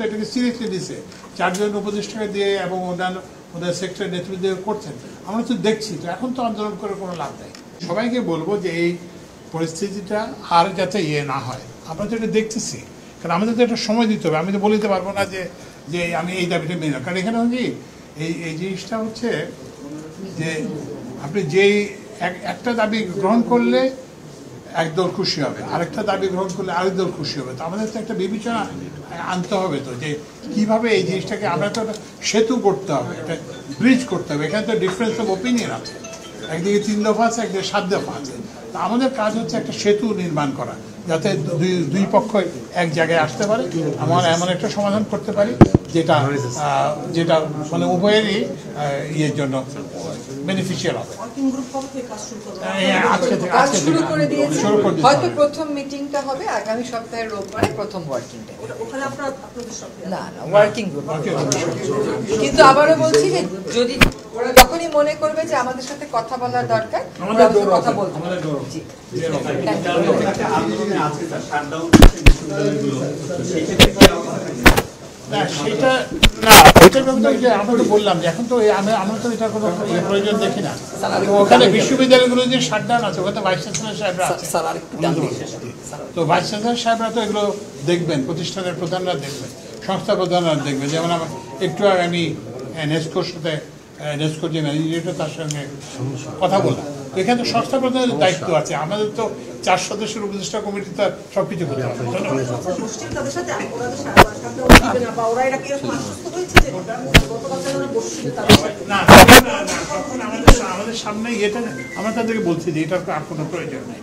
এটাকে সিরিয়াসলি দিছে, 4 জন উপদেষ্টাকে দিয়ে এবং অন্যান্য ওদের সেক্টরের নেতৃত্ব দিয়ে করছেন। আমরা তো দেখছি, তো এখন তো আন্দোলন করে কোনো লাভ নেই। সবাইকে বলবো যে এই পরিস্থিতিটা আর যাতে না হয়। আমরা তো এটা দেখতেছি, কারণ আমাদের তো একটা সময় দিতে হবে। আমি তো বলতে পারবো না যে যে আমি এই দাবিটা মেনে, কারণ এখানে কি এই জিনিসটা হচ্ছে যে আপনি যেই একটা দাবি গ্রহণ করলে একদল খুশি হবে, আরেকটা দাবি গ্রহণ করলে আরেক দল খুশি হবে। তো আমাদের তো একটা বিবেচনা আনতে হবে, তো যে কীভাবে এই জিনিসটাকে আমরা তো একটা সেতু করতে হবে, একটা ব্রিজ করতে হবে। এখানে তো ডিফারেন্স অফ ওপিনিয়ন আছে, একদিকে 3 দফা আছে, একদিকে 7 দফা আছে। তো আমাদের কাজ হচ্ছে একটা সেতু নির্মাণ করা, যাতে দুই পক্ষ এক জায়গায় আসতে পারে, আমরা এমন একটা সমাধান করতে পারি যেটা যেটা মানে উভয়েরই ইয়ের জন্য বেনিফিশিয়াল হবে। হয়তো প্রথম মিটিংটা হবে আগামী সপ্তাহের রোববারে, প্রথম ওয়ার্কিং ডে। না ওয়ার্কিং গ্রুপ, কিন্তু আবারও বলছি যে যদি যখনই মনে করবে যে আমাদের সাথে কথা বলার দরকার, কথা বলবো। সেটা না, ওইটার ব্যাপারে যে আমরা তো বললাম যে এখন তো আমরা তো এটা কোনো প্রয়োজন দেখি না। ওখানে বিশ্ববিদ্যালয়গুলো যে শাটডাউন আছে, ওখানে ভাইস চ্যান্সেলর সাহেবরা আছে, তো ভাইস চ্যান্সেলর সাহেবরা তো এগুলো দেখবেন, প্রতিষ্ঠানের প্রধানরা দেখবেন, সংস্থা প্রধানরা দেখবেন। যেমন আমার একটু আগে আমি নেস্কোর সাথে, নেস্কোর যে ম্যানেজার তার সঙ্গে কথা বললাম। এখানে তো সংস্থা প্রধানের দায়িত্ব আছে, আমাদের তো 4 সদস্যের উপদেষ্টা কমিটি তার সবকিছু করতে হবে। না, তখন আমাদের সামনে এটা আমরা তাদেরকে বলছি যে এটার আর কোনো প্রয়োজন নেই।